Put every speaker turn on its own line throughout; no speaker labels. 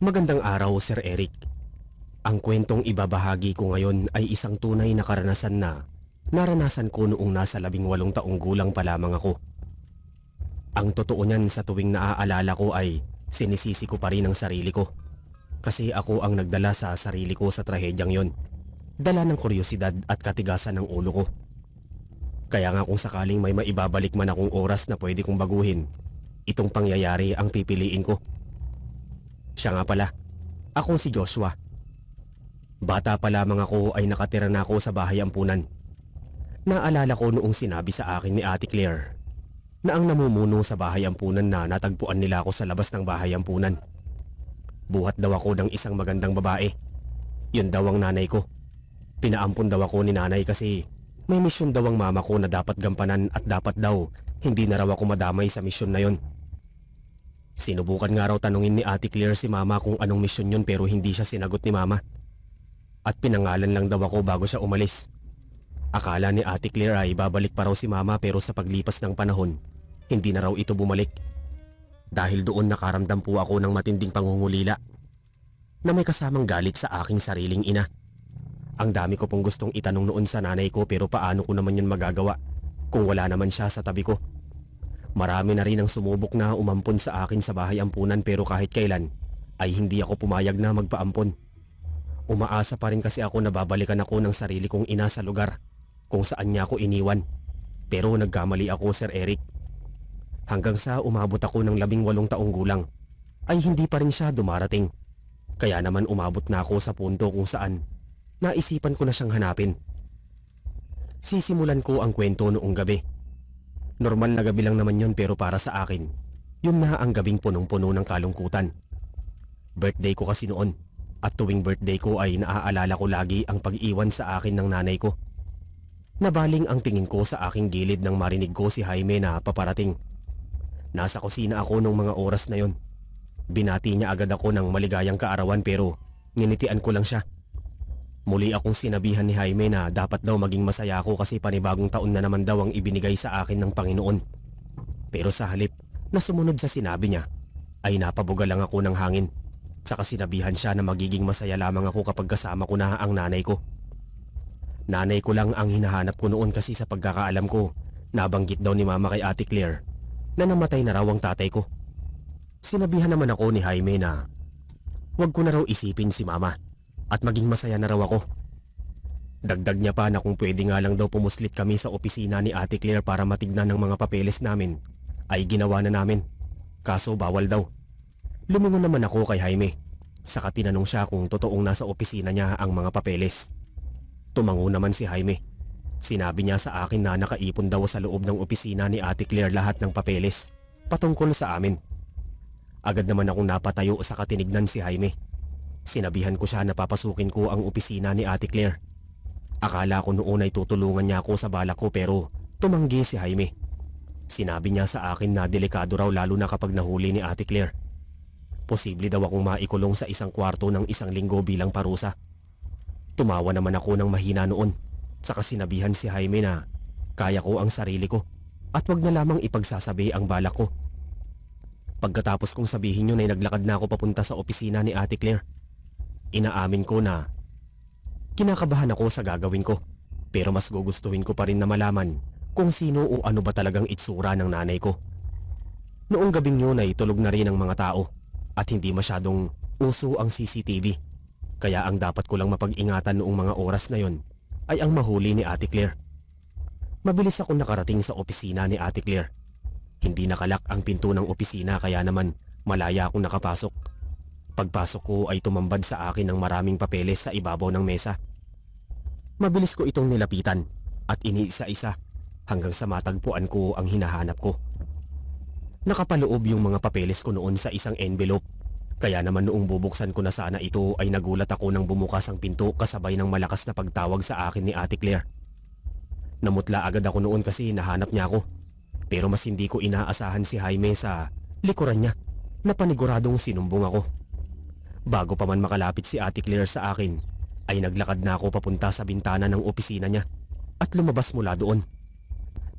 Magandang araw, Sir Eric. Ang kwentong ibabahagi ko ngayon ay isang tunay na karanasan na naranasan ko noong nasa 18 taong gulang pa lamang ako. Ang totoo niyan, sa tuwing naaalala ko ay sinisisi ko pa rin ang sarili ko. Kasi ako ang nagdala sa sarili ko sa trahedyang yon. Dala ng kuryosidad at katigasan ng ulo ko. Kaya nga kung sakaling may maibabalik man akong oras na pwede kong baguhin, itong pangyayari ang pipiliin ko. Siya nga pala, ako si Joshua. Bata pa lamang ako ay nakatira na ako sa bahay ampunan. Naalala ko noong sinabi sa akin ni Ate Claire na ang namumuno sa bahay ampunan na natagpuan nila ako sa labas ng bahay ampunan. Buhat daw ako ng isang magandang babae. Yun daw ang nanay ko. Pinaampun daw ako ni nanay kasi may misyon daw ang mama ko na dapat gampanan at dapat daw hindi na raw ako madamay sa misyon na yon. Sinubukan nga raw tanungin ni Ate Claire si mama kung anong misyon yun pero hindi siya sinagot ni mama. At pinangalan lang daw ako bago siya umalis. Akala ni Ate Claire ay babalik pa raw si mama pero sa paglipas ng panahon, hindi na raw ito bumalik. Dahil doon nakaramdam po ako ng matinding pangungulila na may kasamang galit sa aking sariling ina. Ang dami ko pong gustong itanong noon sa nanay ko pero paano ko naman yun magagawa kung wala naman siya sa tabi ko. Marami na rin ang sumubok na umampon sa akin sa bahay ampunan pero kahit kailan ay hindi ako pumayag na magpaampon. Umaasa pa rin kasi ako na babalikan ako ng sarili kong ina sa lugar kung saan niya ako iniwan. Pero nagkamali ako, Sir Eric. Hanggang sa umabot ako ng 18 taong gulang ay hindi pa rin siya dumarating. Kaya naman umabot na ako sa punto kung saan naisipan ko na siyang hanapin. Sisimulan ko ang kwento noong gabi. Normal na gabi lang naman yun pero para sa akin, yun na ang gabing punong-puno ng kalungkutan. Birthday ko kasi noon at tuwing birthday ko ay naaalala ko lagi ang pag-iwan sa akin ng nanay ko. Nabaling ang tingin ko sa aking gilid nang marinig ko si Jaime na paparating. Nasa kusina ako nung mga oras na yon. Binati niya agad ako ng maligayang kaarawan pero nginitian ko lang siya. Muli akong sinabihan ni Jaime na dapat daw maging masaya ako kasi panibagong taon na naman daw ang ibinigay sa akin ng Panginoon. Pero sa halip na sumunod sa sinabi niya ay napabuga lang ako ng hangin. Saka sinabihan siya na magiging masaya lamang ako kapag kasama ko na ang nanay ko. Nanay ko lang ang hinahanap ko noon kasi sa pagkakaalam ko nabanggit daw ni mama kay Ate Claire na namatay na raw ang tatay ko. Sinabihan naman ako ni Jaime na wag ko na raw isipin si mama at maging masaya na raw ako. Dagdag niya pa na kung pwede nga lang daw pumuslit kami sa opisina ni Ate Claire para matignan ng mga papeles namin ay ginawa na namin. Kaso bawal daw. Lumingon naman ako kay Jaime. Saka tinanong siya kung totoong nasa opisina niya ang mga papeles. Tumango naman si Jaime. Sinabi niya sa akin na nakaipon daw sa loob ng opisina ni Ate Claire lahat ng papeles patungkol sa amin. Agad naman akong napatayo sa katinignan si Jaime. Sinabihan ko siya na papasukin ko ang opisina ni Ate Claire. Akala ko noon ay tutulungan niya ako sa balak ko pero tumanggi si Jaime. Sinabi niya sa akin na delikado raw lalo na kapag nahuli ni Ate Claire. Posible daw akong maikulong sa isang kwarto ng 1 linggo bilang parusa. Tumawa naman ako ng mahina noon. Saka sinabihan si Jaime na kaya ko ang sarili ko at wag na lamang ipagsasabi ang balak ko. Pagkatapos kong sabihin yun ay naglakad na ako papunta sa opisina ni Ate Claire. Inaamin ko na kinakabahan ako sa gagawin ko pero mas gugustuhin ko pa rin na malaman kung sino o ano ba talagang itsura ng nanay ko. Noong gabing yun ay tulog na rin ang mga tao at hindi masyadong uso ang CCTV. Kaya ang dapat ko lang mapag-ingatan noong mga oras na yon ay ang mahuli ni Ate Claire. Mabilis akong nakarating sa opisina ni Ate Claire. Hindi nakalak ang pinto ng opisina kaya naman malaya akong nakapasok. Pagpasok ko ay tumambad sa akin ng maraming papeles sa ibabaw ng mesa. Mabilis ko itong nilapitan at iniisa-isa hanggang sa matagpuan ko ang hinahanap ko. Nakapaloob yung mga papeles ko noon sa isang envelope. Kaya naman noong bubuksan ko na sana ito ay nagulat ako nang bumukas ang pinto kasabay ng malakas na pagtawag sa akin ni Ate Claire. Namutla agad ako noon kasi nahanap niya ako. Pero mas hindi ko inaasahan si Jaime sa likuran niya na paniguradong sinumbong ako. Bago pa man makalapit si Ate Claire sa akin ay naglakad na ako papunta sa bintana ng opisina niya at lumabas mula doon.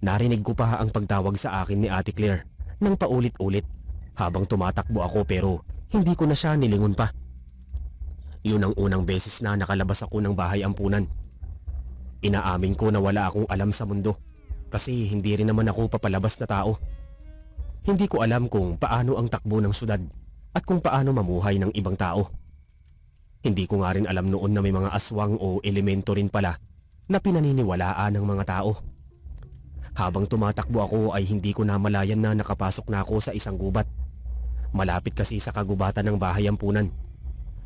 Narinig ko pa ang pagtawag sa akin ni Ate Claire nang paulit-ulit habang tumatakbo ako pero hindi ko na siya nilingon pa. Yun ang unang beses na nakalabas ako ng bahay ampunan. Inaamin ko na wala akong alam sa mundo kasi hindi rin naman ako papalabas na tao. Hindi ko alam kung paano ang takbo ng syudad at kung paano mamuhay ng ibang tao. Hindi ko nga rin alam noon na may mga aswang o elemento rin pala na pinaniniwalaan ng mga tao. Habang tumatakbo ako ay hindi ko namalayan na nakapasok na ako sa isang gubat. Malapit kasi sa kagubatan ng bahay ampunan.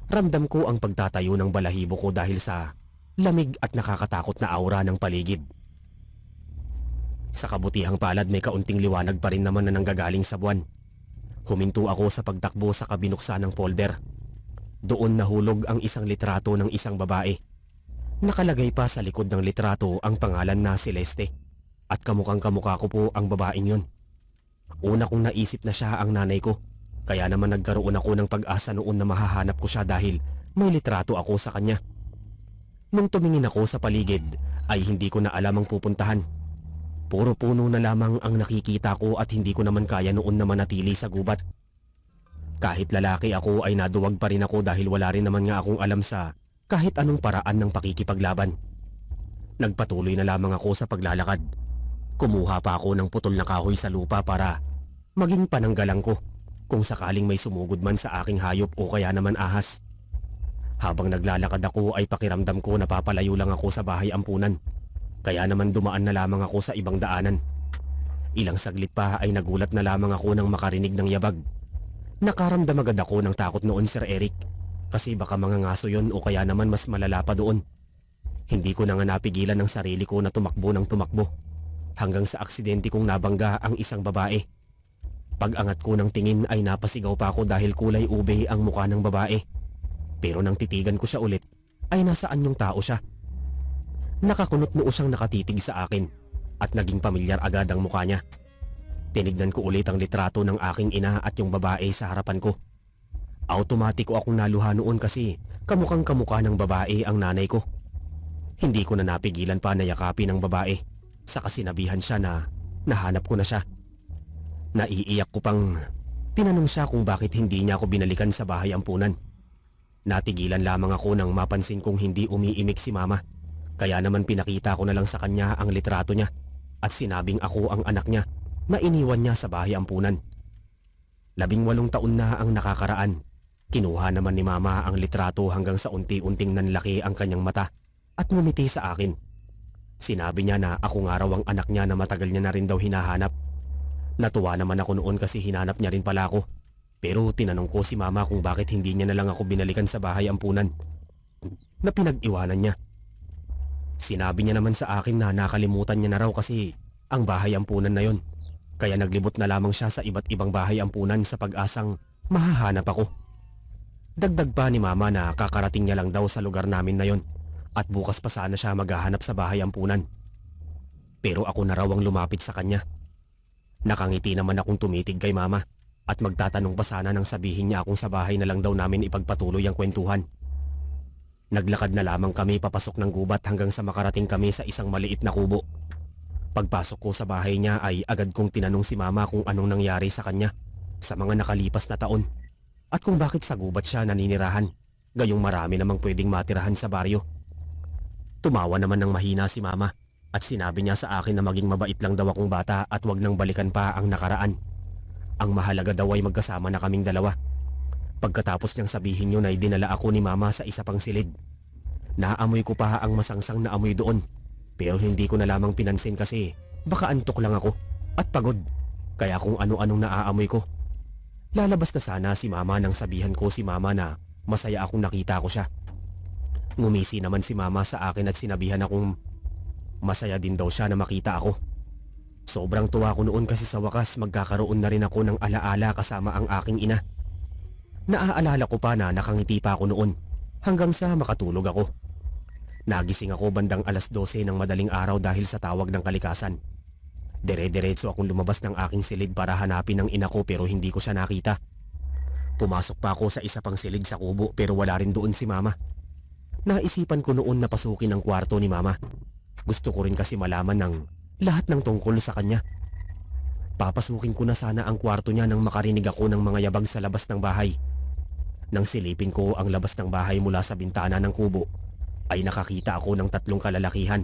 Ramdam ko ang pagtatayo ng balahibo ko dahil sa lamig at nakakatakot na aura ng paligid. Sa kabutihang palad may kaunting liwanag pa rin naman na nanggagaling sa buwan. Huminto ako sa pagtakbo sa kabinuksan ng folder. Doon nahulog ang isang litrato ng isang babae. Nakalagay pa sa likod ng litrato ang pangalan na Celeste at kamukhang kamukha ko po ang babaeng yun. Una kong naisip na siya ang nanay ko. Kaya naman nagkaroon ako ng pag-asa noon na mahahanap ko siya dahil may litrato ako sa kanya. Nung tumingin ako sa paligid ay hindi ko na alam ang pupuntahan. Puro puno na lamang ang nakikita ko at hindi ko naman kaya noon na manatili sa gubat. Kahit lalaki ako ay naduwag pa rin ako dahil wala rin naman nga akong alam sa kahit anong paraan ng pakikipaglaban. Nagpatuloy na lamang ako sa paglalakad. Kumuha pa ako ng putol na kahoy sa lupa para maging pananggalang ko kung sakaling may sumugod man sa aking hayop o kaya naman ahas. Habang naglalakad ako ay pakiramdam ko napapalayo lang ako sa bahay ampunan. Kaya naman dumaan na lamang ako sa ibang daanan. Ilang saglit pa ay nagulat na lamang ako nang makarinig ng yabag. Nakaramdam agad ako ng takot noon, Sir Eric. Kasi baka mga ngaso yon o kaya naman mas malala pa doon. Hindi ko na nga napigilan ng sarili ko na tumakbo ng tumakbo. Hanggang sa aksidente kong nabangga ang isang babae. Pag-angat ko ng tingin ay napasigaw pa ako dahil kulay ube ang mukha ng babae. Pero nang titigan ko siya ulit ay nasaan yung tao siya. Nakakunot noo siyang nakatitig sa akin at naging pamilyar agad ang mukha niya. Tinignan ko ulit ang litrato ng aking ina at yung babae sa harapan ko. Automatiko akong naluha noon kasi kamukhang kamukha ng babae ang nanay ko. Hindi ko na napigilan pa na yakapin ng babae sa kasinabihan siya na nahanap ko na siya. Naiiyak ko pang tinanong siya kung bakit hindi niya ako binalikan sa bahay ampunan. Natigilan lamang ako nang mapansin kong hindi umiimik si mama. Kaya naman pinakita ko na lang sa kanya ang litrato niya at sinabing ako ang anak niya na iniwan niya sa bahay ampunan. 18 taon na ang nakakaraan. Kinuha naman ni mama ang litrato hanggang sa unti-unting nanlaki ang kanyang mata at ngumiti sa akin. Sinabi niya na ako nga raw ang anak niya na matagal niya na rin daw hinahanap. Natuwa naman ako noon kasi hinanap niya rin pala ako. Pero tinanong ko si mama kung bakit hindi niya na lang ako binalikan sa bahay ampunan na pinag-iwanan niya. Sinabi niya naman sa akin na nakalimutan niya na raw kasi ang bahay ampunan na yon. Kaya naglibot na lamang siya sa iba't ibang bahay ampunan sa pag-asang mahahanap ako. Dagdag pa ni mama na kakarating niya lang daw sa lugar namin na yon at bukas pa sana siya maghahanap sa bahay ampunan. Pero ako na raw ang lumapit sa kanya. Nakangiti naman akong tumitig kay mama at magtatanong pa sana nang sabihin niya akong sa bahay na lang daw namin ipagpatuloy ang kwentuhan. Naglakad na lamang kami papasok ng gubat hanggang sa makarating kami sa isang maliit na kubo. Pagpasok ko sa bahay niya ay agad kong tinanong si mama kung anong nangyari sa kanya sa mga nakalipas na taon at kung bakit sa gubat siya naninirahan, gayong marami namang pwedeng matirahan sa baryo. Tumawa naman ng mahina si mama at sinabi niya sa akin na maging mabait lang daw akong bata at wag nang balikan pa ang nakaraan. Ang mahalaga daw ay magkasama na kaming dalawa. Pagkatapos niyang sabihin yun ay dinala ako ni mama sa isa pang silid. Naamoy ko pa ang masangsang na amoy doon pero hindi ko na lamang pinansin kasi baka antok lang ako at pagod kaya kung ano-anong naaamoy ko. Lalabas na sana si mama nang sabihan ko si mama na masaya akong nakita ko siya. Ngumisi naman si mama sa akin at sinabihan akong masaya din daw siya na makita ako. Sobrang tuwa ko noon kasi sa wakas magkakaroon na rin ako ng alaala kasama ang aking ina. Naaalala ko pa na nakangiti pa ako noon hanggang sa makatulog ako. Nagising ako bandang 12:00 ng madaling araw dahil sa tawag ng kalikasan. Dire-diretso akong lumabas ng aking silid para hanapin ang ina ko pero hindi ko siya nakita. Pumasok pa ako sa isa pang silid sa kubo pero wala rin doon si mama. Naisipan ko noon na pasukin ang kwarto ni mama. Gusto ko rin kasi malaman ng lahat ng tungkol sa kanya. Papasukin ko na sana ang kwarto niya nang makarinig ako ng mga yabag sa labas ng bahay. Nang silipin ko ang labas ng bahay mula sa bintana ng kubo, ay nakakita ako ng 3 kalalakihan.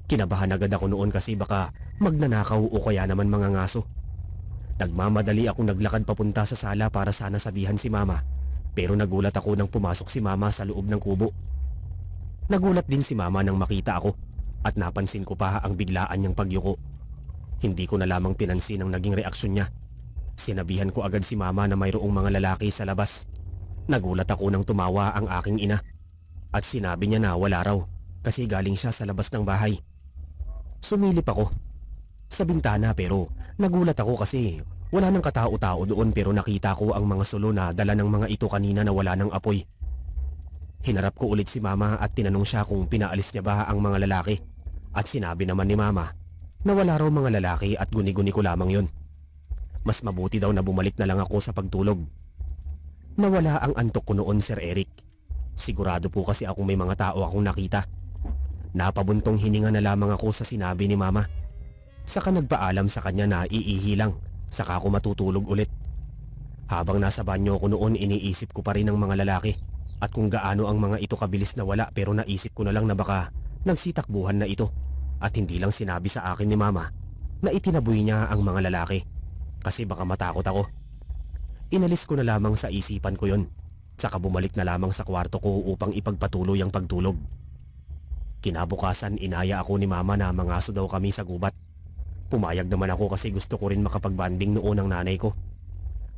Kinabahan agad ako noon kasi baka magnanakaw o kaya naman mga ngaso. Nagmamadali akong naglakad papunta sa sala para sana sabihan si mama, pero nagulat ako nang pumasok si mama sa loob ng kubo. Nagulat din si mama nang makita ako at napansin ko pa ang biglaan niyang pagyuko. Hindi ko na lamang pinansin ang naging reaksyon niya. Sinabihan ko agad si mama na mayroong mga lalaki sa labas. Nagulat ako nang tumawa ang aking ina at sinabi niya na wala raw kasi galing siya sa labas ng bahay. Sumilip ako sa bintana pero nagulat ako kasi wala nang katao-tao doon, pero nakita ko ang mga sulo na dala ng mga ito kanina na wala ng apoy. Hinarap ko ulit si mama at tinanong siya kung pinaalis niya ba ang mga lalaki, at sinabi naman ni mama na wala raw mga lalaki at guni-guni ko lamang yon. Mas mabuti daw na bumalik na lang ako sa pagtulog. Nawala ang antok ko noon, Sir Eric. Sigurado po kasi akong may mga tao akong nakita. Napabuntong hininga na lamang ako sa sinabi ni mama. Saka nagpaalam sa kanya na iihi lang, saka ako matutulog ulit. Habang nasa banyo ko noon, iniisip ko pa rin ang mga lalaki at kung gaano ang mga ito kabilis na wala, pero naisip ko na lang na baka nagsitakbuhan na ito at hindi lang sinabi sa akin ni mama na itinaboy niya ang mga lalaki kasi baka matakot ako. Inalis ko na lamang sa isipan ko yon, saka bumalik na lamang sa kwarto ko upang ipagpatuloy ang pagtulog. Kinabukasan, inaya ako ni mama na mangaso daw kami sa gubat. Pumayag naman ako kasi gusto ko rin makapagbanding noon ang nanay ko.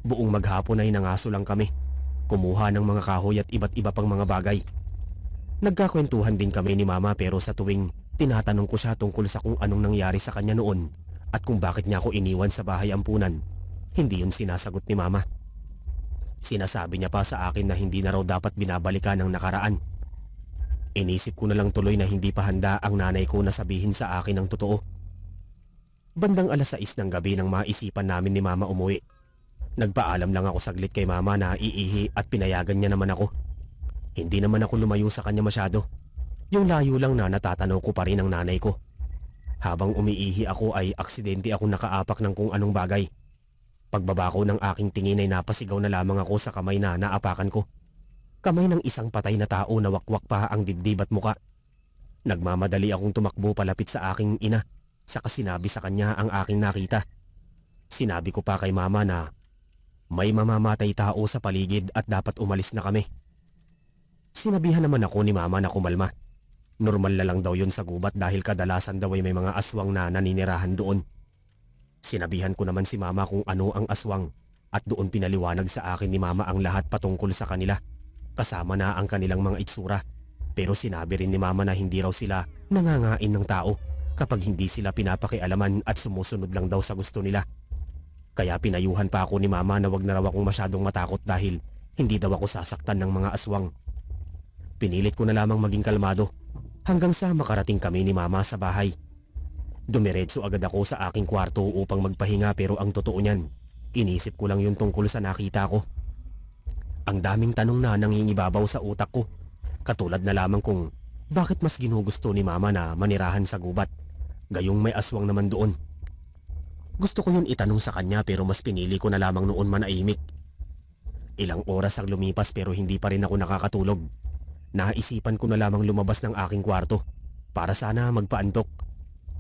Buong maghapon ay nangaso lang kami, kumuha ng mga kahoy at iba't iba pang mga bagay. Nagkakwentuhan din kami ni mama, pero sa tuwing tinatanong ko siya tungkol sa kung anong nangyari sa kanya noon at kung bakit niya ako iniwan sa bahay ampunan, hindi yun sinasagot ni mama. Sinasabi niya pa sa akin na hindi na raw dapat binabalikan ang nakaraan. Inisip ko na lang tuloy na hindi pa handa ang nanay ko na sabihin sa akin ang totoo. Bandang 6:00 ng gabi nang maisipan namin ni mama umuwi. Nagpaalam lang ako saglit kay mama na iihi at pinayagan niya naman ako. Hindi naman ako lumayo sa kanya masyado. Yung layo lang na natatanaw ko pa rin ang nanay ko. Habang umiihi ako ay aksidente akong nakaapak ng kung anong bagay. Pagbaba ko ng aking tingin ay napasigaw na lamang ako sa kamay na naapakan ko. Kamay ng isang patay na tao na wakwak pa ang dibdib at muka. Nagmamadali akong tumakbo palapit sa aking ina, saka sinabi sa kanya ang aking nakita. Sinabi ko pa kay mama na may mamamatay tao sa paligid at dapat umalis na kami. Sinabihan naman ako ni mama na kumalma. Normal na lang daw yun sa gubat dahil kadalasan daw ay may mga aswang na naninirahan doon. Sinabihan ko naman si mama kung ano ang aswang at doon pinaliwanag sa akin ni mama ang lahat patungkol sa kanila, kasama na ang kanilang mga itsura. Pero sinabi rin ni mama na hindi raw sila nangangain ng tao kapag hindi sila pinapakialaman at sumusunod lang daw sa gusto nila. Kaya pinayuhan pa ako ni mama na wag na raw akong masyadong matakot dahil hindi daw ako sasaktan ng mga aswang. Pinilit ko na lamang maging kalmado hanggang sa makarating kami ni mama sa bahay. Dumiretso agad ako sa aking kwarto upang magpahinga, pero ang totoo niyan, inisip ko lang yung tungkol sa nakita ko. Ang daming tanong na nangingibabaw sa utak ko, katulad na lamang kung bakit mas ginugusto ni mama na manirahan sa gubat, gayong may aswang naman doon. Gusto ko yun itanong sa kanya pero mas pinili ko na lamang noon manahimik. Ilang oras ang lumipas pero hindi pa rin ako nakakatulog. Naisipan ko na lamang lumabas ng aking kwarto para sana magpaantok.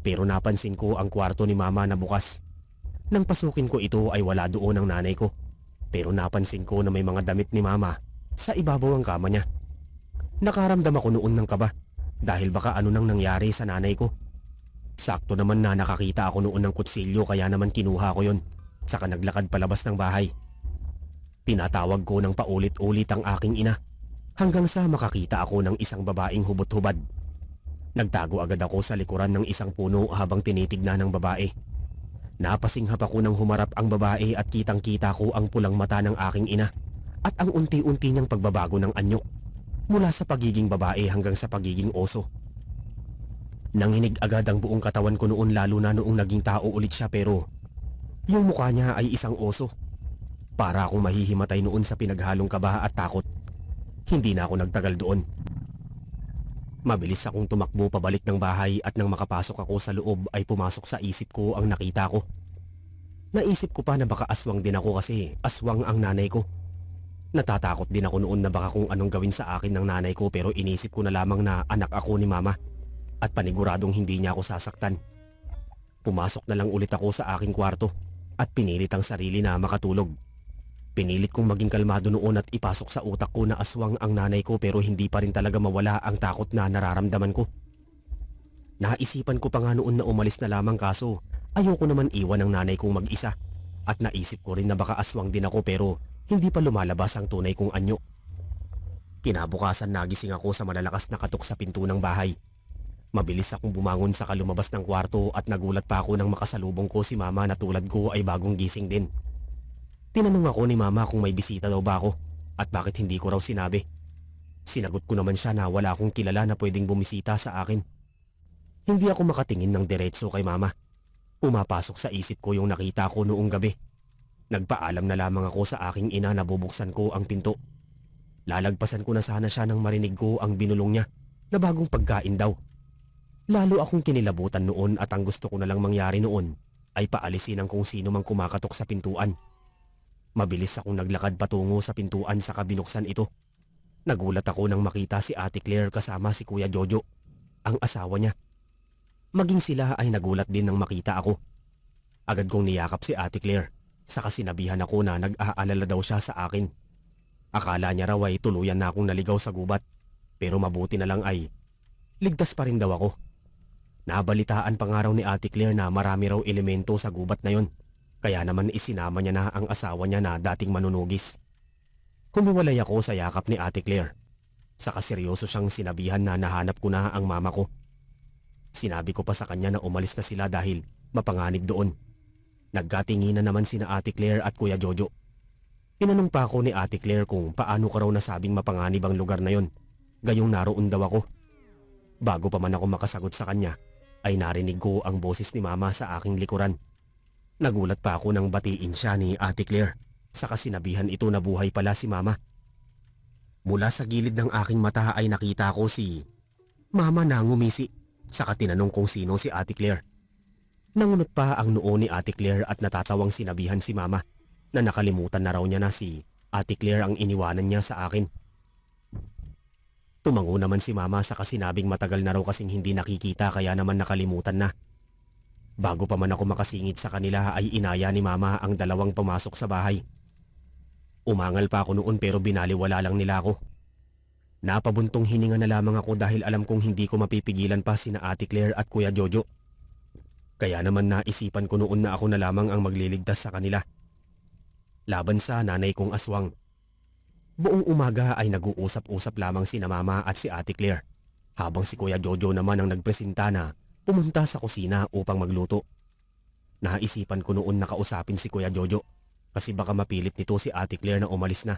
Pero napansin ko ang kwarto ni mama na bukas. Nang pasukin ko ito ay wala doon ang nanay ko. Pero napansin ko na may mga damit ni mama sa ibabaw ang kama niya. Nakaramdam ako noon ng kaba dahil baka ano nang nangyari sa nanay ko. Sakto naman na nakakita ako noon ng kutsilyo, kaya naman kinuha ko yon, saka naglakad palabas ng bahay. Tinatawag ko ng paulit-ulit ang aking ina hanggang sa makakita ako ng isang babaeng hubot-hubad. Nagtago agad ako sa likuran ng isang puno habang tinitignan ng babae. Napasinghap ako nang humarap ang babae at kitang-kita ko ang pulang mata ng aking ina at ang unti-unti niyang pagbabago ng anyo mula sa pagiging babae hanggang sa pagiging oso. Nanginig agad ang buong katawan ko noon, lalo na noong naging tao ulit siya, pero yung mukha niya ay isang oso. Para akong mahihimatay noon sa pinaghalong kaba at takot. Hindi na ako nagtagal doon. Mabilis akong tumakbo pabalik ng bahay at nang makapasok ako sa loob ay pumasok sa isip ko ang nakita ko. Naisip ko pa na baka aswang din ako kasi aswang ang nanay ko. Natatakot din ako noon na baka kung anong gawin sa akin ng nanay ko, pero inisip ko na lamang na anak ako ni mama at paniguradong hindi niya ako sasaktan. Pumasok na lang ulit ako sa aking kwarto at pinilit ang sarili na makatulog. Pinilit kong maging kalmado noon at ipasok sa utak ko na aswang ang nanay ko, pero hindi pa rin talaga mawala ang takot na nararamdaman ko. Naisipan ko pa nga noon na umalis na lamang, kaso ayoko naman iwan ang nanay kong mag-isa, at naisip ko rin na baka aswang din ako, pero hindi pa lumalabas ang tunay kong anyo. Kinabukasan nagising ako sa malalakas na katok sa pinto ng bahay. Mabilis akong bumangon sa lumabas ng kwarto at nagulat pa ako nang makasalubong ko si mama na tulad ko ay bagong gising din. Tinanong ako ni mama kung may bisita daw ba ako at bakit hindi ko raw sinabi. Sinagot ko naman siya na wala akong kilala na pwedeng bumisita sa akin. Hindi ako makatingin ng diretso kay mama. Pumapasok sa isip ko yung nakita ko noong gabi. Nagpaalam na lamang ako sa aking ina na bubuksan ko ang pinto. Lalagpasan ko na sana siya nang marinig ko ang binulong niya na bagong pagkain daw. Lalo akong kinilabutan noon at ang gusto ko na lang mangyari noon ay paalisin ang kung sino mang kumakatok sa pintuan. Mabilis akong naglakad patungo sa pintuan saka binuksan ito. Nagulat ako nang makita si Ate Claire kasama si Kuya Jojo, ang asawa niya. Maging sila ay nagulat din nang makita ako. Agad kong niyakap si Ate Claire, saka sinabihan ako na nag-aalala daw siya sa akin. Akala niya raw ay tuluyan na akong naligaw sa gubat, pero mabuti na lang ay ligtas pa rin daw ako. Nabalitaan pa nga raw ni Ate Claire na marami raw elemento sa gubat na yon, kaya naman isinama niya na ang asawa niya na dating manunugis. Humiwalay ako sa yakap ni Ate Claire, saka seryoso siyang sinabihan na nahanap ko na ang mama ko. Sinabi ko pa sa kanya na umalis na sila dahil mapanganib doon. Nagkatinginan naman sina Ate Claire at Kuya Jojo. Tinanong pa ako ni Ate Claire kung paano ko raw nasabing mapanganib ang lugar na yon, gayong naroon daw ako. Bago pa man ako makasagot sa kanya, ay narinig ko ang boses ni mama sa aking likuran. Nagulat pa ako nang batiin siya ni Ate Claire, saka sinabihan ito na buhay pala si mama. Mula sa gilid ng aking mata ay nakita ko si mama na ngumisi, saka tinanong kung sino si Ate Claire. Nangunot pa ang noo ni Ate Claire at natatawang sinabihan si mama na nakalimutan na raw niya na si Ate Claire ang iniwanan niya sa akin. Tumango naman si mama saka sinabing matagal na raw kasing hindi nakikita kaya naman nakalimutan na. Bago pa man ako makasingit sa kanila ay inaya ni mama ang dalawang pumasok sa bahay. Umangal pa ako noon pero binaliwala lang nila ako. Napabuntong hininga na lamang ako dahil alam kong hindi ko mapipigilan pa sina Ate Claire at Kuya Jojo. Kaya naman naisipan ko noon na ako na lamang ang magliligtas sa kanila. Laban sa nanay kong aswang. Buong umaga ay nag-uusap-usap lamang sina mama at si Ate Claire, habang si Kuya Jojo naman ang nagpresenta na pumunta sa kusina upang magluto. Naisipan ko noon na kausapin si Kuya Jojo kasi baka mapilit nito si Ate Claire na umalis na.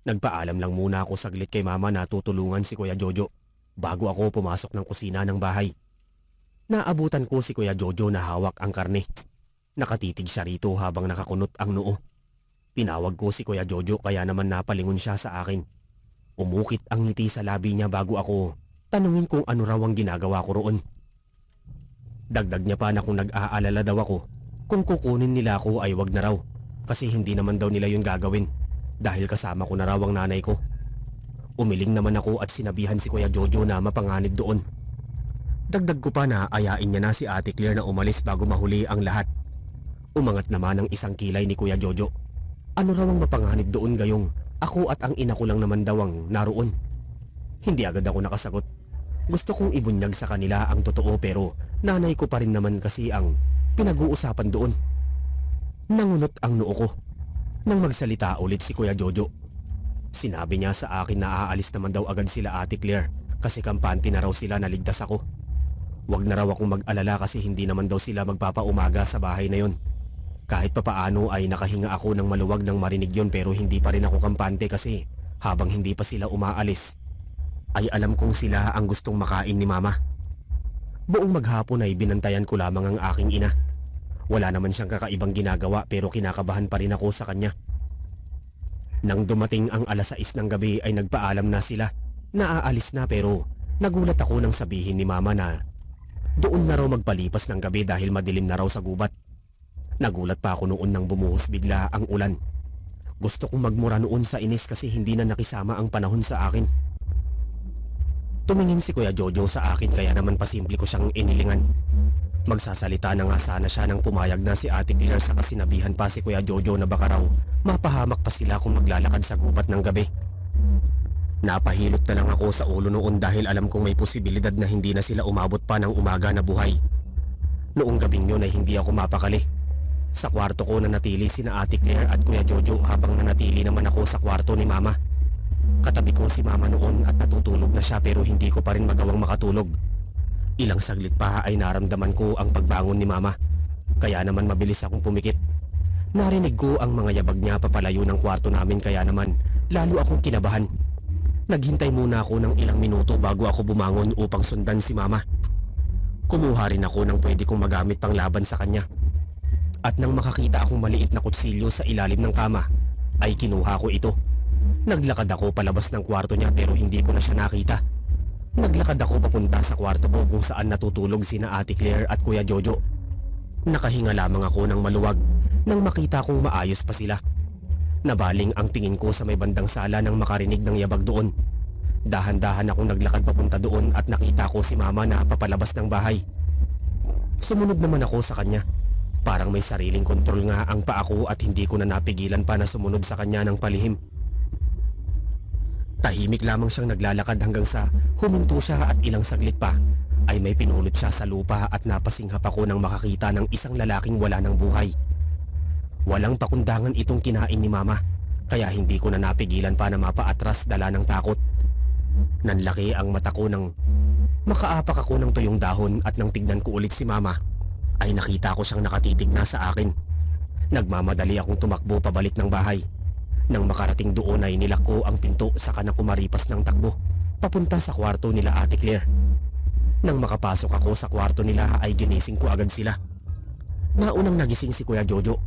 Nagpaalam lang muna ako saglit kay mama na tutulungan si Kuya Jojo bago ako pumasok ng kusina ng bahay. Naabutan ko si Kuya Jojo na hawak ang karne. Nakatitig siya rito habang nakakunot ang noo. Tinawag ko si Kuya Jojo kaya naman napalingon siya sa akin. Umukit ang ngiti sa labi niya bago ako tanungin kung ano raw ang ginagawa ko roon. Dagdag niya pa na kung nag-aalala daw ako kung kukunin nila ako ay wag na raw kasi hindi naman daw nila yun gagawin dahil kasama ko na raw ang nanay ko. Umiling naman ako at sinabihan si Kuya Jojo na mapanganib doon. Dagdag ko pa na ayain niya na si Ate Claire na umalis bago mahuli ang lahat. Umangat naman ang isang kilay ni Kuya Jojo. Ano raw ang mapanganib doon gayong ako at ang ina ko lang naman daw ang naroon? Hindi agad ako nakasagot. Gusto kong ibunyag sa kanila ang totoo pero nanay ko pa rin naman kasi ang pinag-uusapan doon. Nangunot ang noo ko nang magsalita ulit si Kuya Jojo. Sinabi niya sa akin na aalis naman daw agad sila Ate Claire kasi kampante na raw sila na ligtas ako. Wag na raw akong mag-alala kasi hindi naman daw sila magpapaumaga sa bahay na yon. Kahit papaano ay nakahinga ako ng maluwag nang marinig yon pero hindi pa rin ako kampante kasi habang hindi pa sila umaalis ay alam kong sila ang gustong makain ni mama. Buong maghapon ay binantayan ko lamang ang aking ina. Wala naman siyang kakaibang ginagawa pero kinakabahan pa rin ako sa kanya. Nang dumating ang alas 6 ng gabi ay nagpaalam na sila na aalis na pero nagulat ako nang sabihin ni mama na doon na raw magpalipas ng gabi dahil madilim na raw sa gubat. Nagulat pa ako noon nang bumuhos bigla ang ulan. Gusto kong magmura noon sa inis kasi hindi na nakisama ang panahon sa akin. Tumingin si Kuya Jojo sa akin kaya naman pasimple ko siyang inilingan. Magsasalita na nga sana siya nang pumayag na si Ate Claire sa kasinabihan pa si Kuya Jojo na baka raw mapahamak pa sila kung maglalakad sa gubat ng gabi. Napahilot na lang ako sa ulo noon dahil alam kong may posibilidad na hindi na sila umabot pa ng umaga na buhay. Noong gabing yun ay hindi ako mapakali. Sa kwarto ko nanatili sina Ate Claire at Kuya Jojo habang nanatili naman ako sa kwarto ni Mama. Katabi ko si Mama noon at natutulog na siya pero hindi ko pa rin magawang makatulog. Ilang saglit pa ay naramdaman ko ang pagbangon ni Mama. Kaya naman mabilis akong pumikit. Narinig ko ang mga yabag niya papalayo ng kwarto namin kaya naman lalo akong kinabahan. Naghintay muna ako ng ilang minuto bago ako bumangon upang sundan si Mama. Kumuha rin ako ng pwede kong magamit pang laban sa kanya. At nang makakita akong maliit na kutsilyo sa ilalim ng kama, ay kinuha ko ito. Naglakad ako palabas ng kwarto niya pero hindi ko na siya nakita. Naglakad ako papunta sa kwarto ko kung saan natutulog sina Ate Claire at Kuya Jojo. Nakahinga lamang ako ng maluwag nang makita kong maayos pa sila. Nabaling ang tingin ko sa may bandang sala nang makarinig ng yabag doon. Dahan-dahan akong naglakad papunta doon at nakita ko si Mama na papalabas ng bahay. Sumunod naman ako sa kanya. Parang may sariling kontrol nga ang paa ko at hindi ko na napigilan pa na sumunod sa kanya ng palihim. Tahimik lamang siyang naglalakad hanggang sa huminto siya at ilang saglit pa ay may pinulot siya sa lupa at napasinghap ako nang makakita ng isang lalaking wala ng buhay. Walang pakundangan itong kinain ni Mama kaya hindi ko na napigilan pa na mapaatras dala ng takot. Nanlaki ang mata ko nang makaapak ako ng tuyong dahon at nang tignan ko ulit si Mama ay nakita ko siyang nakatitig na sa akin. Nagmamadali akong tumakbo pabalik ng bahay. Nang makarating doon ay nilak ko ang pinto saka na kumaripas ng takbo papunta sa kwarto nila Ate Claire. Nang makapasok ako sa kwarto nila ay ginising ko agad sila. Naunang nagising si Kuya Jojo.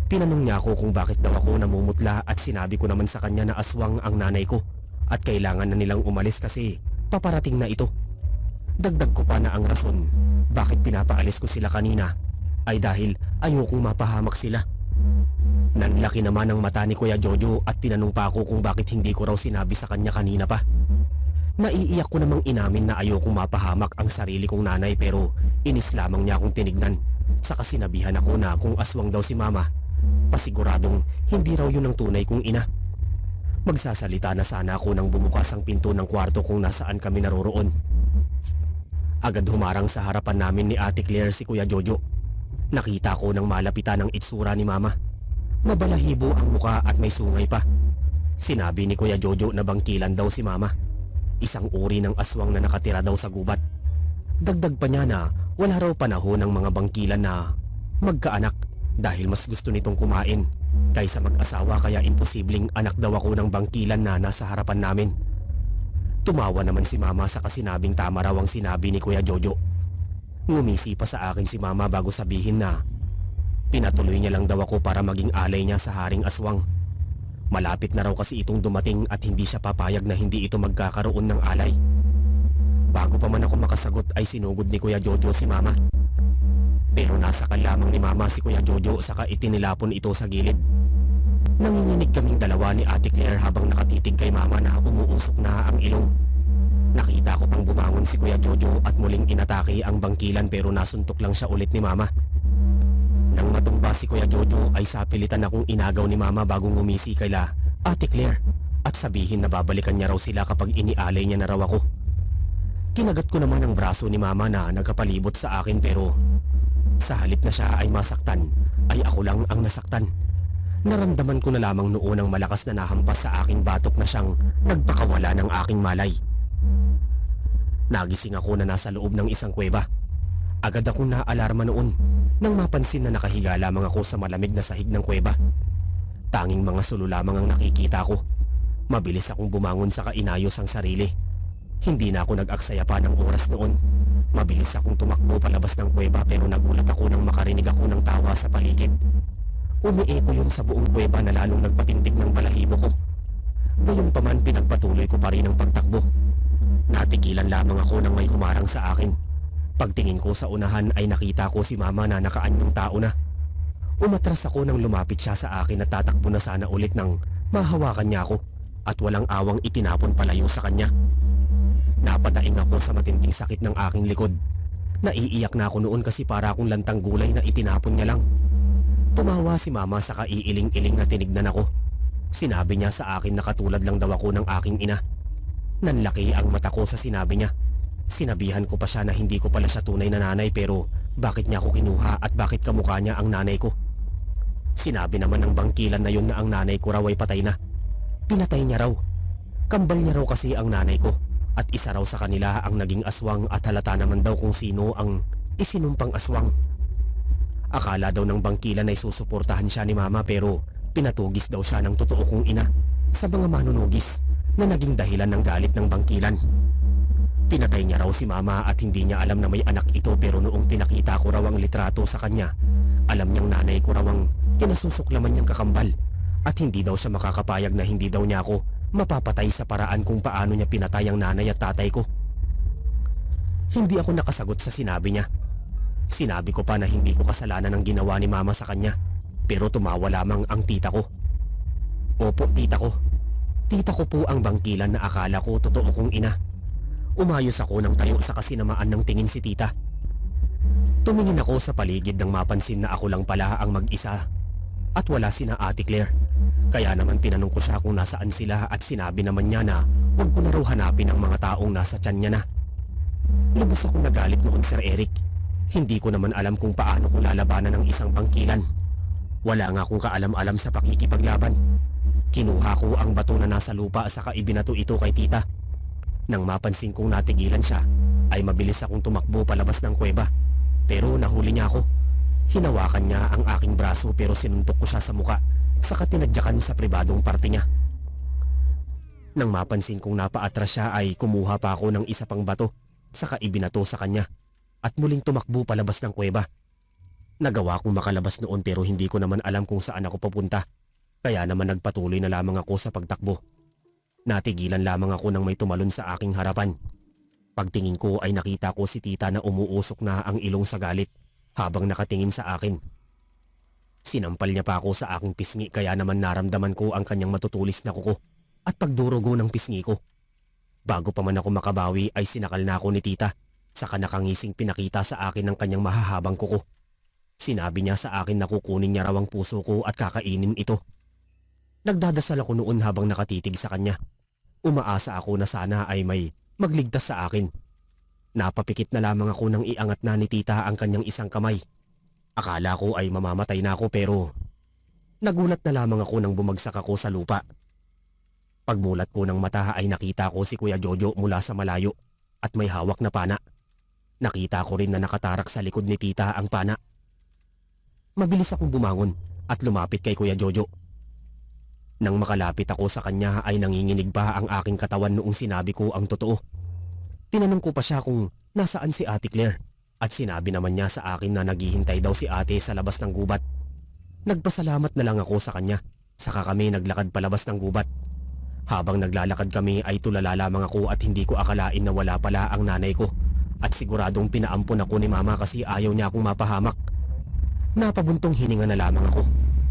Tinanong niya ako kung bakit daw ako namumutla at sinabi ko naman sa kanya na aswang ang nanay ko at kailangan na nilang umalis kasi paparating na ito. Dagdag ko pa na ang rason bakit pinapaalis ko sila kanina ay dahil ayokong mapahamak sila. Nanlaki naman ang mata ni Kuya Jojo at tinanong pa ako kung bakit hindi ko raw sinabi sa kanya kanina pa. Naiiyak ko namang inamin na ayokong mapahamak ang sarili kong nanay pero inis lamang niya akong tinignan. Saka sinabihan ako na kung aswang daw si Mama, pasiguradong hindi raw yun ang tunay kong ina. Magsasalita na sana ako nang bumukas ang pinto ng kwarto kung nasaan kami naroroon. Agad humarang sa harapan namin ni Ate Claire si Kuya Jojo. Nakita ko nang malapitan ang itsura ni Mama. Mabalahibo ang muka at may sungay pa. Sinabi ni Kuya Jojo na bangkilan daw si Mama. Isang uri ng aswang na nakatira daw sa gubat. Dagdag pa niya na wala raw panahon ng mga bangkilan na magkaanak dahil mas gusto nitong kumain kaysa mag-asawa kaya imposibleng anak daw ako ng bangkilan na nasa harapan namin. Tumawa naman si Mama sa kasinabing tama raw ang sinabi ni Kuya Jojo. Ngumisi pa sa akin si Mama bago sabihin na pinatuloy niya lang daw ako para maging alay niya sa haring aswang. Malapit na raw kasi itong dumating at hindi siya papayag na hindi ito magkakaroon ng alay. Bago pa man ako makasagot ay sinugod ni Kuya Jojo si Mama. Pero nasakal lamang ni Mama si Kuya Jojo saka itinilapon ito sa gilid. Nanginginig kaming dalawa ni Ate Claire habang nakatitig kay Mama na umuusok na ang ilong. Nakita ko pang bumangon si Kuya Jojo at muling inatake ang bangkilan pero nasuntok lang siya ulit ni Mama. Nang matumba si Kuya Jojo ay sapilitan akong inagaw ni Mama bago ngumisi kaila Ate Claire at sabihin na babalikan niya raw sila kapag inialay niya na raw ako. Kinagat ko naman ang braso ni Mama na nagkapalibot sa akin pero sa halip na siya ay masaktan ay ako lang ang nasaktan. Naramdaman ko na lamang noon ang malakas na nahampas sa aking batok na siyang nagpakawala ng aking malay. Nagising ako na nasa loob ng isang kuweba. Agad akong naalarma noon nang mapansin na nakahiga lamang ako sa malamig na sahig ng kuweba. Tanging mga sulo lamang ang nakikita ko. Mabilis akong bumangon sa kainayos ang sarili. Hindi na ako nag-aksaya pa ng oras noon. Mabilis akong tumakbo palabas ng kuweba pero nagulat ako nang makarinig ako ng tawa sa paligid. Umieko yun sa buong kuweba na lalong nagpatindig ng balahibo ko. Gayunpaman pinagpatuloy ko pa rin ang pagtakbo. Natigilan lamang ako nang may humarang sa akin. Pagtingin ko sa unahan ay nakita ko si Mama na nakaanyong tao na. Umatras ako nang lumapit siya sa akin at tatakbo na sana ulit nang mahawakan niya ako at walang awang itinapon palayo sa kanya. Napadaing ako sa matinding sakit ng aking likod. Naiiyak na ako noon kasi para akong lantang gulay na itinapon niya lang. Tumawa si mama sa kaiiling-iling na tinignan ako. Sinabi niya sa akin na katulad lang daw ako ng aking ina. Nanlaki ang mata ko sa sinabi niya. Sinabihan ko pa siya na hindi ko pala siya tunay na nanay pero bakit niya ako kinuha at bakit kamukha niya ang nanay ko. Sinabi naman ng bangkilan na yun na ang nanay ko raw ay patay na. Pinatay niya raw. Kambal niya raw kasi ang nanay ko at isa raw sa kanila ang naging aswang at halata naman daw kung sino ang isinumpang aswang. Akala daw ng bangkilan ay susuportahan siya ni mama pero pinatugis daw siya ng totoo kong ina sa mga manunugis na naging dahilan ng galit ng bangkilan. Pinatay niya raw si mama at hindi niya alam na may anak ito pero noong pinakita ko raw ang litrato sa kanya, alam niyang nanay ko raw ang kinasusuklaman niyang kakambal at hindi daw siya makakapayag na hindi daw niya ako mapapatay sa paraan kung paano niya pinatay ang nanay at tatay ko. Hindi ako nakasagot sa sinabi niya. Sinabi ko pa na hindi ko kasalanan ang ginawa ni mama sa kanya pero tumawa lamang ang tita ko. Opo, tita ko. Tita ko po ang bangkilan na akala ko totoo kong ina. Umayos ako ng tayo sa kasinamaan ng tingin si tita. Tumingin ako sa paligid nang mapansin na ako lang pala ang mag-isa at wala sina Ate Claire. Kaya naman tinanong ko siya kung nasaan sila at sinabi naman niya na huwag ko na raw hanapin ang mga taong nasa tiyan niya na. Lubos akong nagalit noon, Sir Eric. Hindi ko naman alam kung paano ko lalabanan ng isang bangkilan. Wala nga akong kaalam-alam sa pakikipaglaban. Kinuha ko ang bato na nasa lupa saka ibinato ito kay tita. Nang mapansin kong natigilan siya, ay mabilis akong tumakbo palabas ng kuweba. Pero nahuli niya ako. Hinawakan niya ang aking braso pero sinuntok ko siya sa muka, saka tinadyakan sa pribadong parte niya. Nang mapansin kong napaatras siya ay kumuha pa ako ng isa pang bato, saka ibinato sa kanya at muling tumakbo palabas ng kuweba. Nagawa kong makalabas noon pero hindi ko naman alam kung saan ako papunta. Kaya naman nagpatuloy na lamang ako sa pagtakbo. Natigilan lamang ako nang may tumalon sa aking harapan. Pagtingin ko ay nakita ko si tita na umuusok na ang ilong sa galit habang nakatingin sa akin. Sinampal niya pa ako sa aking pisngi kaya naman naramdaman ko ang kanyang matutulis na kuko at pagdurugo ng pisngi ko. Bago pa man ako makabawi ay sinakal na ako ni tita, saka nakangising pinakita sa akin ang kanyang mahahabang kuko. Sinabi niya sa akin na kukunin niya raw ang puso ko at kakainin ito. Nagdadasal ako noon habang nakatitig sa kanya. Umaasa ako na sana ay may magligtas sa akin. Napapikit na lamang ako nang iangat na ni tita ang kanyang isang kamay. Akala ko ay mamamatay na ako pero nagulat na lamang ako nang bumagsak ako sa lupa. Pagmulat ko ng mata ay nakita ko si Kuya Jojo mula sa malayo at may hawak na pana. Nakita ko rin na nakatarak sa likod ni tita ang pana. Mabilis akong bumangon at lumapit kay Kuya Jojo. Nang makalapit ako sa kanya ay nanginginig pa ang aking katawan noong sinabi ko ang totoo. Tinanong ko pa siya kung nasaan si Ate Claire at sinabi naman niya sa akin na naghihintay daw si ate sa labas ng gubat. Nagpasalamat na lang ako sa kanya, saka kami naglakad palabas ng gubat. Habang naglalakad kami ay tulala lamang ako at hindi ko akalain na wala pala ang nanay ko at siguradong pinaampon ako ni mama kasi ayaw niya akong mapahamak. Napabuntong hininga na lamang ako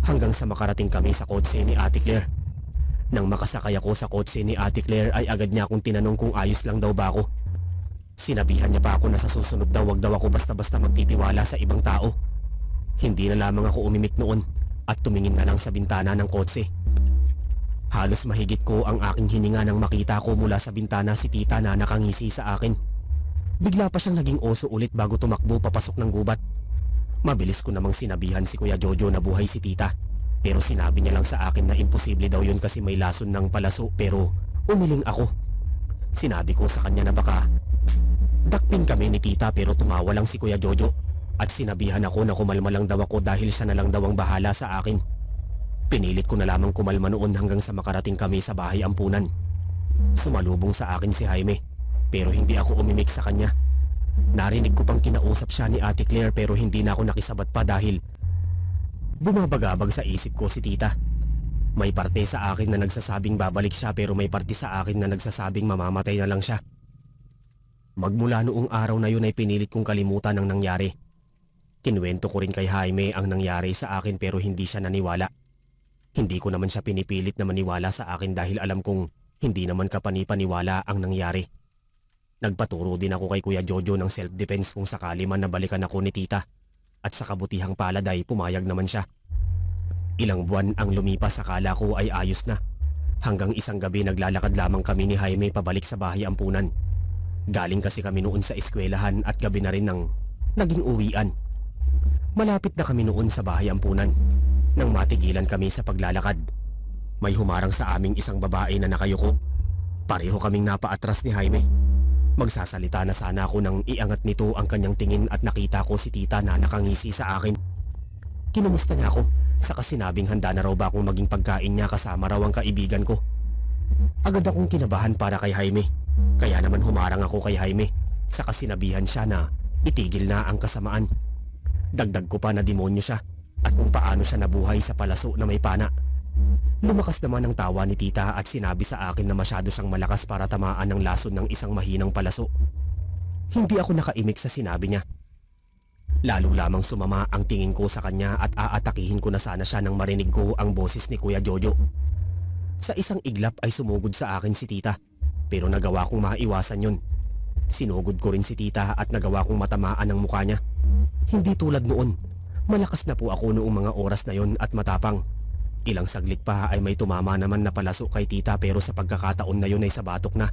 hanggang sa makarating kami sa kotse ni Ate Claire. Nang makasakay ako sa kotse ni Ate Claire ay agad niya akong tinanong kung ayos lang daw ba ako. Sinabihan niya pa ako na sa susunod daw wag daw ako basta-basta magtitiwala sa ibang tao. Hindi na lamang ako umimik noon at tumingin na lang sa bintana ng kotse. Halos mahigit ko ang aking hininga nang makita ko mula sa bintana si tita na nakangisi sa akin. Bigla pa siyang naging oso ulit bago tumakbo papasok ng gubat. Mabilis ko namang sinabihan si Kuya Jojo na buhay si tita. Pero sinabi niya lang sa akin na imposible daw yun kasi may lason ng palaso pero umiling ako. Sinabi ko sa kanya na baka dakpin kami ni tita pero tumawa lang si Kuya Jojo. At sinabihan ako na kumalma lang daw ako dahil siya na lang daw ang bahala sa akin. Pinilit ko na lamang kumalma noon hanggang sa makarating kami sa bahay ampunan. Sumalubong sa akin si Jaime pero hindi ako umimik sa kanya. Narinig ko pang kinausap siya ni Ate Claire pero hindi na ako nakisabat pa dahil bumabagabag sa isip ko si tita. May parte sa akin na nagsasabing babalik siya pero may parte sa akin na nagsasabing mamamatay na lang siya. Magmula noong araw na yun ay pinilit kong kalimutan ang nangyari. Kinuwento ko rin kay Jaime ang nangyari sa akin pero hindi siya naniwala. Hindi ko naman siya pinipilit na maniwala sa akin dahil alam kong hindi naman kapani-paniwala ang nangyari. Nagpaturo din ako kay Kuya Jojo ng self-defense kung sakali man nabalikan ako ni tita at sa kabutihang palad ay pumayag naman siya. Ilang buwan ang lumipas, akala ko ay ayos na. Hanggang isang gabi naglalakad lamang kami ni Jaime pabalik sa bahay ampunan. Galing kasi kami noon sa eskwelahan at gabi na rin ng naging uwian. Malapit na kami noon sa bahay ampunan nang matigilan kami sa paglalakad. May humarang sa aming isang babae na nakayuko. Pareho kaming napaatras ni Jaime. Magsasalita na sana ako nang iangat nito ang kanyang tingin at nakita ko si tita na nakangisi sa akin. Kinumusta niya ako, saka sinabing handa na raw ba akong maging pagkain niya kasama raw ang kaibigan ko. Agad akong kinabahan para kay Jaime, kaya naman humarang ako kay Jaime, saka sinabihan siya na itigil na ang kasamaan. Dagdag ko pa na demonyo siya at kung paano siya nabuhay sa palaso na may pana. Lumakas naman ang tawa ni tita at sinabi sa akin na masyado siyang malakas para tamaan ng lason ng isang mahinang palaso. Hindi ako nakaimik sa sinabi niya. Lalo lamang sumama ang tingin ko sa kanya at aatakihin ko na sana siya nang marinig ko ang boses ni Kuya Jojo. Sa isang iglap ay sumugod sa akin si tita, pero nagawa kong maiwasan yun. Sinugod ko rin si tita at nagawa kong matamaan ang mukha niya. Hindi tulad noon, malakas na po ako noong mga oras na yon at matapang. Ilang saglit pa ay may tumama naman na palaso kay tita pero sa pagkakataon na yun ay sabatok na.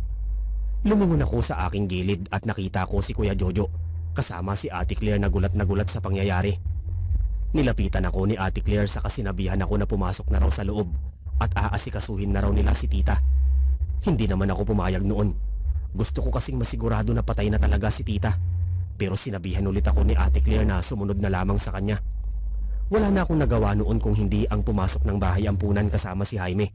Lumingon ako sa aking gilid at nakita ko si Kuya Jojo kasama si Ate Claire na gulat sa pangyayari. Nilapitan ako ni Ate Claire sa kasinabihan ako na pumasok na raw sa loob at aasikasuhin na raw nila si tita. Hindi naman ako pumayag noon. Gusto ko kasing masigurado na patay na talaga si tita. Pero sinabihan ulit ako ni Ate Claire na sumunod na lamang sa kanya. Wala na akong nagawa noon kung hindi ang pumasok ng bahay ampunan kasama si Jaime.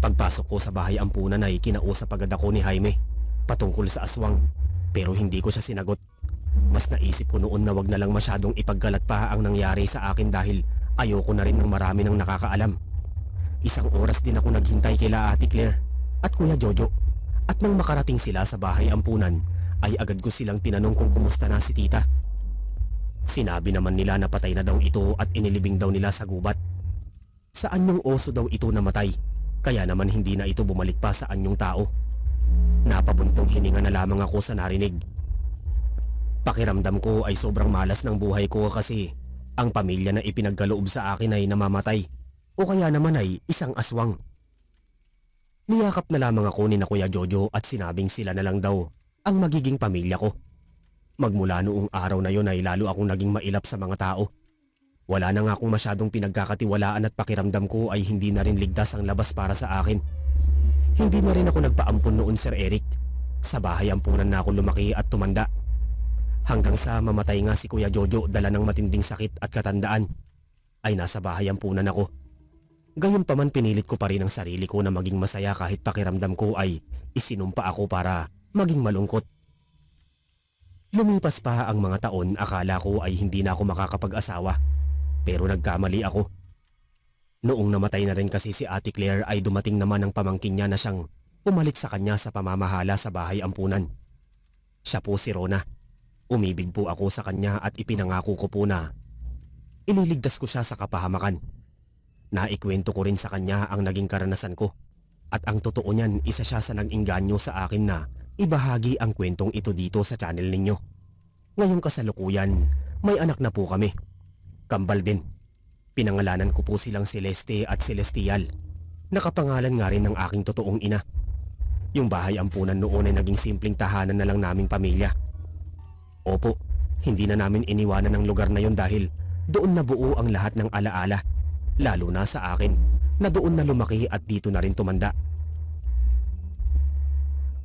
Pagpasok ko sa bahay ampunan ay kinausap agad ako ni Jaime patungkol sa aswang, pero hindi ko siya sinagot. Mas naisip ko noon na wag na lang masyadong ipaggalat pa ang nangyari sa akin dahil ayoko na rin ng marami ng nakakaalam. Isang oras din ako naghintay kila Ate Claire at Kuya Jojo, at nang makarating sila sa bahay ampunan ay agad ko silang tinanong kung kumusta na si tita. Sinabi naman nila na patay na daw ito at inilibing daw nila sa gubat. Sa anyong oso daw ito namatay, kaya naman hindi na ito bumalik pa sa anyong tao. Napabuntong hininga na lamang ako sa narinig. Pakiramdam ko ay sobrang malas ng buhay ko kasi ang pamilya na ipinagkaloob sa akin ay namamatay o kaya naman ay isang aswang. Niyakap na lamang ako ni na Kuya Jojo at sinabing sila na lang daw ang magiging pamilya ko. Magmula noong araw na yon ay lalo akong naging mailap sa mga tao. Wala na nga akong masyadong pinagkakatiwalaan at pakiramdam ko ay hindi na rin ligtas ang labas para sa akin. Hindi na rin ako nagpaampon noon, Sir Eric. Sa bahay ampunan na ako lumaki at tumanda. Hanggang sa mamatay nga si Kuya Jojo dala ng matinding sakit at katandaan, ay nasa bahay ampunan ako. Gayunpaman pinilit ko pa rin ang sarili ko na maging masaya kahit pakiramdam ko ay isinumpa ako para maging malungkot. Lumipas pa ang mga taon, akala ko ay hindi na ako makakapag-asawa, pero nagkamali ako. Noong namatay na rin kasi si Ate Claire ay dumating naman ang pamangkin niya na siyang pumalit sa kanya sa pamamahala sa bahay ampunan. Siya po si Rona. Umibig po ako sa kanya at ipinangako ko po na ililigtas ko siya sa kapahamakan. Naikwento ko rin sa kanya ang naging karanasan ko, at ang totoo niyan, isa siya sa nag-inganyo sa akin na ibahagi ang kwentong ito dito sa channel ninyo. Ngayong kasalukuyan, may anak na po kami. Kambal din. Pinangalanan ko po silang Celeste at Celestial. Nakapangalan nga rin ng aking totoong ina. Yung bahay ampunan noon ay naging simpleng tahanan na lang naming pamilya. Opo, hindi na namin iniwanan ang lugar na yon dahil doon nabuo ang lahat ng alaala, lalo na sa akin na doon na lumaki at dito na rin tumanda.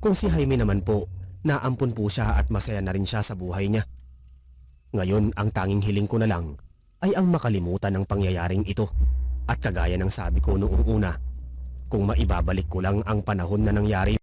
Kung si Jaime naman po, naampun po siya at masaya na rin siya sa buhay niya. Ngayon ang tanging hiling ko na lang ay ang makalimutan ng pangyayaring ito, at kagaya ng sabi ko noong una, kung maibabalik ko lang ang panahon na nangyari